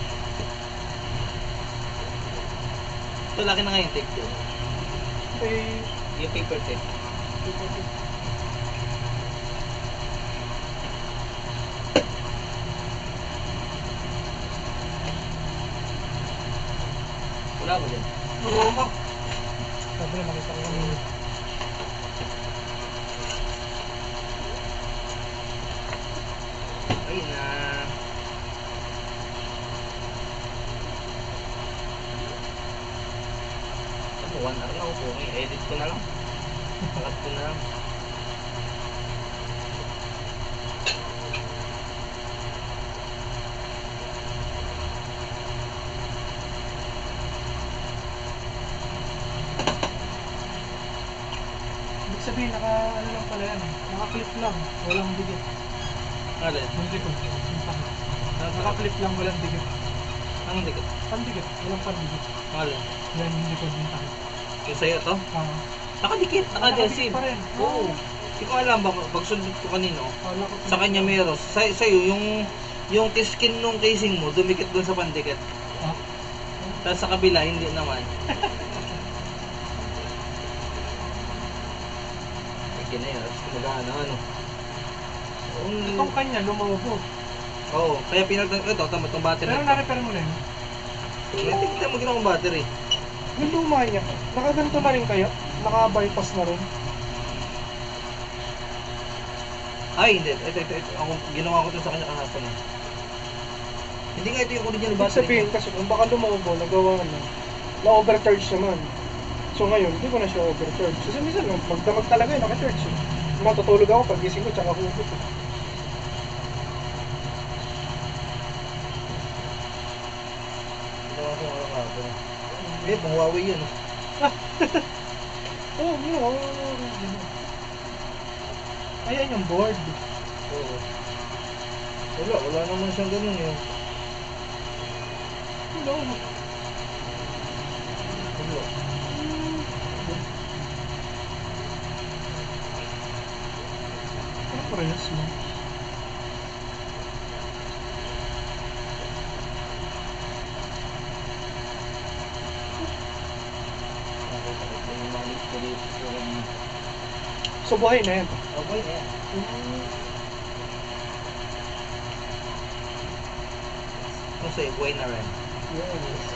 Ito, laki na nga yung tape doon. Okay. Yung paper tape. Wala mo dyan. Sabi na, makita ko yung Ayun na. Ano, 1 hour na ako po. Edit ko na lang. Pakat ko na lang. Ibig sabihin, ano lang pala yan. Naka-clip lang, walang digit. Alin? Yung likod, yung pangit. Naka-clip lang, walang digit. Anong dikit? Pandikit, walang pandigit. Alin? Yan yung likod yung pangit. Yung sa'yo to? Nakadikit, naka-adhesive. Pa rin. Oo. Hindi ko alam ba, pagsunod ko kanino, Kala ko sa kanya meron. Sa'yo, yung skin nung casing mo, dumikit dun sa pandikit. Ah. Tapos sa kabila, hindi naman. Hindi na yun. Kumagana, ano. Itong kanya, lumabo. Oo, kaya pinagtang ito, tama itong battery. Pero na-repair mo na yun. Tingnan mo ginawang battery. Yung luma niya, nakaganto na rin kaya? Naka-bypass na rin. Ay, hindi. Ito. Ako, ginawa ko ito sa kanya kahapon. Hindi nga ito yung original Ibig battery. sabihin kasi kung baka lumobo, nagawa na-overcharge naman. So ngayon, hindi ko na siya overcharge. Kasi minsan, magdamag talaga yun, naka-charge eh. Matutulog ako pag gising ko, tsaka hugot eh. Ginawa ko nga kahapon. Hindi, pang Huawei yun. Oo, yun. Ayan yung board. Oo. Wala naman siyang ganun eh. Wala. Wala. Ano parehas mo? So buhay na yan. Okay na yan. Kung sa'yo, buhay na rin. Yes.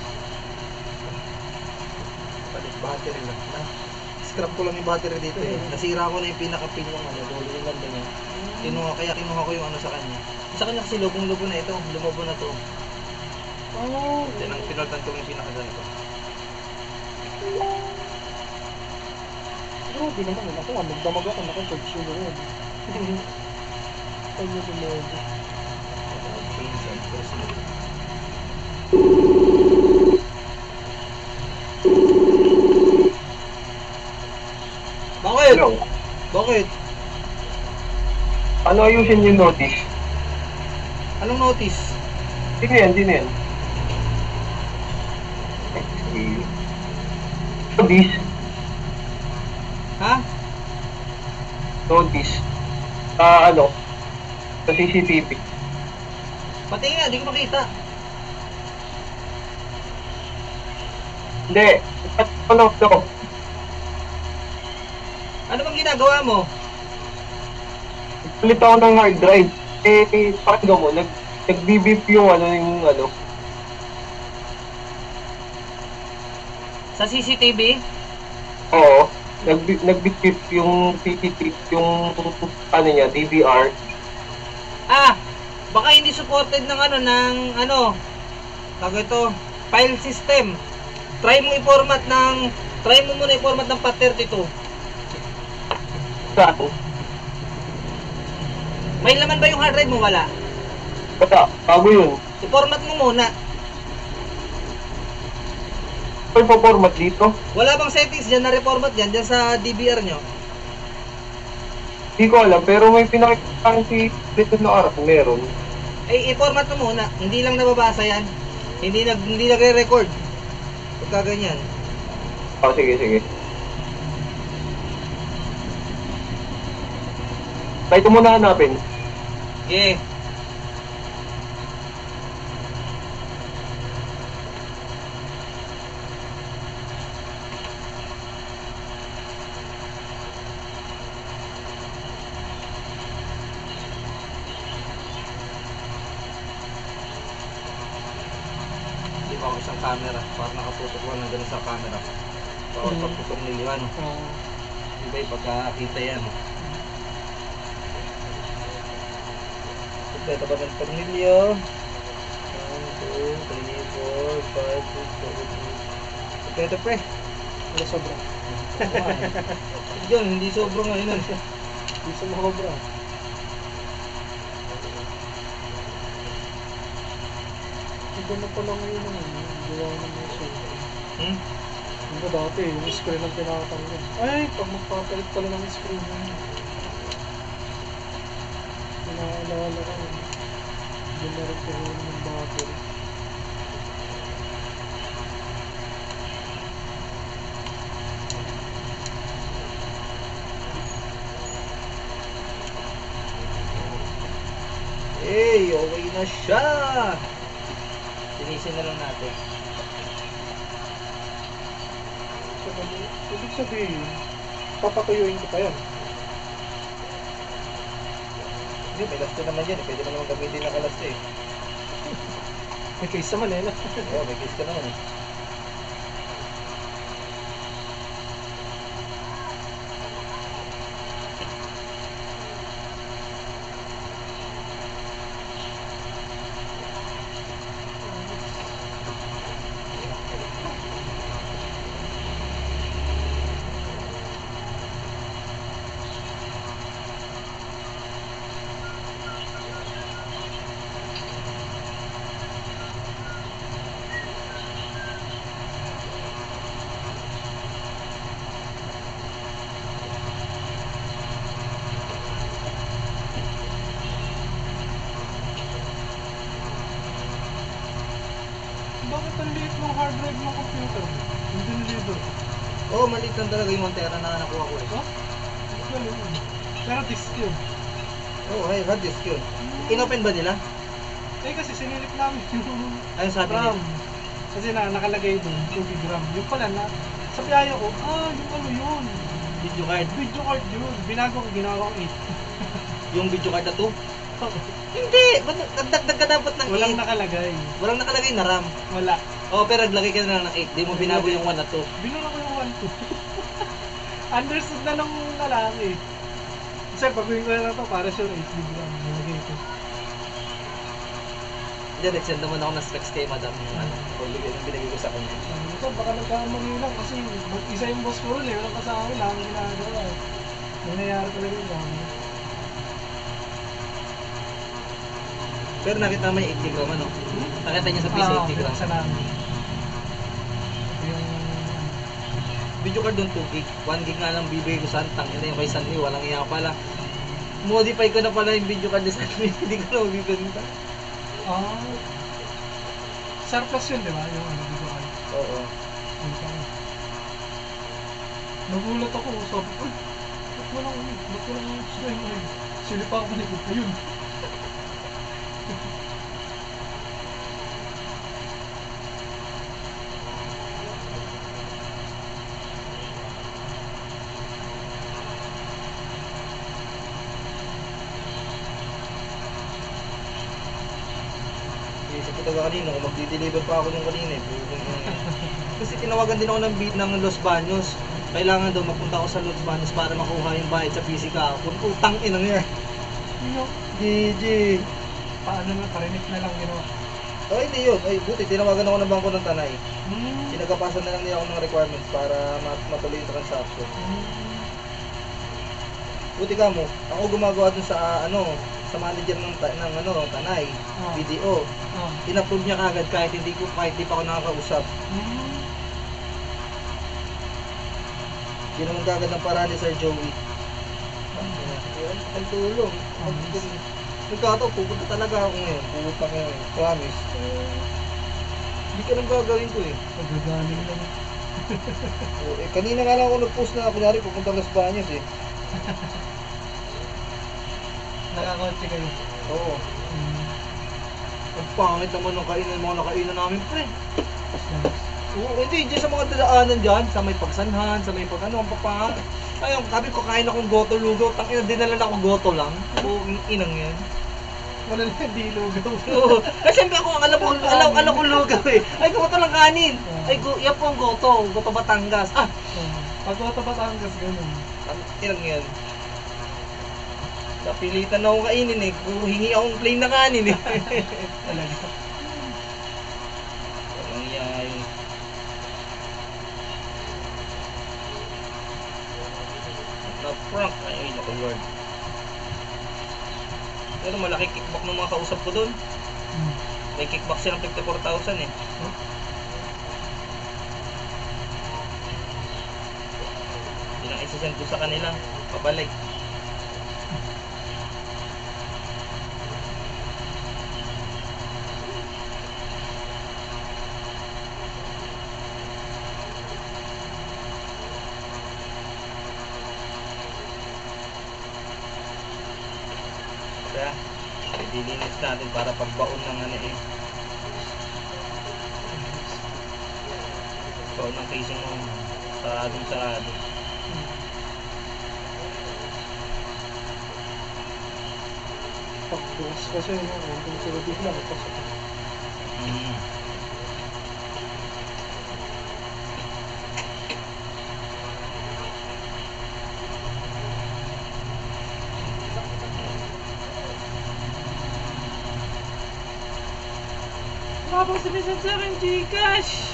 Palit battery lang. Scrap ko lang yung battery dito eh. Nasira ko na yung pinaka-pin yung ano, dulo yung ganda niya. Kaya kinuha ko yung ano sa kanya. Sa kanya kasi lubong-lubo na ito. Lumobo na to. Oh, Then ang pinaltan ko yung pinaka-ganito. grabe naman yun. Ako nga, magdamag ako, naka-charge yun rin. Ay, yun lumobo. Pinsan, personal. Bakit? Hello. Bakit? Ano ayusin yung notice? Anong notice? Sino yan? Notice? Ha? Notice? Sa CCTV. Pati nga, di ko makita. Hindi. Ano to? Ano bang ginagawa mo? Palit ako ng hard drive. Pakinggan mo, nag-BBP yung ano. Sa CCTV? Oo. Nag-BBP yung CCTV, yung ano niya, DVR. Ah, baka hindi supported ng tawag ito, file system. Try mo muna i-format ng FAT32. Saan? May laman ba yung hard drive mo? Wala. Basta, bago yun. I-format mo muna. Ano pa format dito? Wala bang settings dyan na reformat dyan sa DVR nyo? Hindi ko alam, pero may pinakita si dito na araw. Meron. Eh, i-format mo muna. Hindi lang nababasa yan. Hindi nagre-record. Pagka ganyan. Sige. Tayo ito muna hanapin. Yeah. Di ba ako isang camera? Parang nakaputok lang na gano'n sa camera. Parang pagputok niliwan. Di ba yung pagkakita yan? Ito ba ng tornilyo? 1, 2, 3, 4, 5, 6, 7, 8. Ito pre. Wala sobra. Yun, hindi sobrang ngayon. Hindi sa makobra. Iba na pala ngayon ang gawa ng mga sobra. Hindi ba dati, yung screen ang pinakatanggal. Ay, pag magpapalit pala ng screen na yun. Pinaalala ko yun. Hindi na rin puhunan ng battery. Hey, okay na siya! Tinisin na lang natin. So, ibig sabihin, papatuyuin ko pa yan. Hindi, may lasto naman yan. Pwede mo naman gamitin na kalasto eh. May case naman eh, no? Oo, may case ka naman eh. hard drive ng computer mo. Yung diniliver. Oo, maliit lang talaga yung 1 tera na nakuha ko eh. Oh? Ganun yun. Pero disk yun. Oo, ay, hard disk yun. Inopen ba nila? Eh kasi sinilip namin yung Ayun sabi RAM. nila. Kasi nakalagay doon, 2 gig RAM. Yung pala na, sa biyaya ko, yung ano yun. Video card. Video card yun. Binago ko, ginawa ko 8. Yung video card na to? Hindi! Ba't nagdagdag ka dapat ng 8? Walang nakalagay. Walang nakalagay na RAM. Wala. Oo, pero naglagay ka na lang ng 8. Di mo binago yung 1 na 2. Binura ko yung 1, 2. Understood na nung lalaki. Kasi pag-uwi ko na to, para sure 8 gig RAM. Nalagay ko. Hindi, nag-send naman ako ng specs kay madam. Yung ano, yung binigay ko sa kanya. Sabi ko, baka nagkamali lang kasi isa yung boss ko rin eh. Walang kasama rin, lang ginagawa eh. May nangyari talaga yung dami. Pero nakita naman yung 8 gig RAM ano? Nakita niya sa PC 8 gig RAM. Sa namin. Yung... Video card doon 2 gig. 1 gig nga lang bibigay ko sa Antang. Yun yung kay Sanli. Walang iya pala. Modify ko na pala yung video card ni Sanli. Hindi ko na mabibenta. Surplus yun, di ba? Yung ano, video card. Oo. Nagulat ako, sabi ko, ba't walang HDMI? Silipa ako na ito, ayun. Isip ko talaga kanina kung magdi-deliver pa ako nung kanina eh. Kasi tinawagan din ako ng Los Baños. Kailangan daw mapunta ako sa Los Baños para makuha yung bayad sa PC kahapon. Utang inang yan. No. GG. Paano na, parinig na lang ginawa. Oh, hindi yun. Ay, buti. Tinawagan ako ng bangko ng Tanay. Hmm. Pinagapasan na lang nila ako ng requirements para matuloy yung transaction. Buti ka mo. Ako gumagawa dun sa sa manager ng Tanay. BDO. In-approve niya kagad kahit di pa ako nakakausap. Ginawan kagad ng paraan ni Sir Joey. Ang tulong. Nagkataon, pupunta talaga ako ngayon. Pupunta ngayon. Promise. Hindi ka nang gagawin ko eh. Pagagaling lang. Kanina nga lang ako nag-post na kunyari pupunta Las Baños eh. Nakakotse kayo. Oo. Ang pangit naman ng mga nakainan namin pre. Oo, hindi, dyan sa mga dadaanan dyan, sa may pagsanhan, sa may ang papa. Ayun, sabi ko kain akong goto lugaw, tangina dinala na akong goto lang. Oo, inang yan. Wala na hindi lugaw. Oo, kasi siyempre ako ang alam ko lugaw eh. Ay, goto lang kanin. Ay, yan po ang goto Batangas. Pag wata Batangas, ganun. Inang yan. Napilitan na akong kainin eh. Hingi akong plain na kanin eh. Talaga. Walang yay. Na-prank. Ay, naku Lord. Pero malaki kickback ng mga kausap ko doon. May kickback silang 54,000 eh. Yun ang isasend ko sa kanila. Pabalik. Kaya, dilinis natin para pagbaon ng baon ng casing mo sarado. Pag-boss kasi, kung sila bigla, magpasok. Tapos sabihin sa akin, Gcash!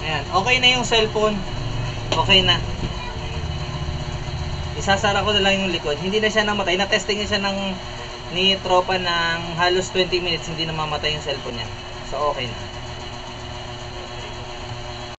Ayan, okay na yung cellphone. Okay na. Isasara ko na lang yung likod. Hindi na siya namatay. Na-testing na siya ni tropa ng halos 20 minutes. Hindi na mamatay yung cellphone niya. So, okay na.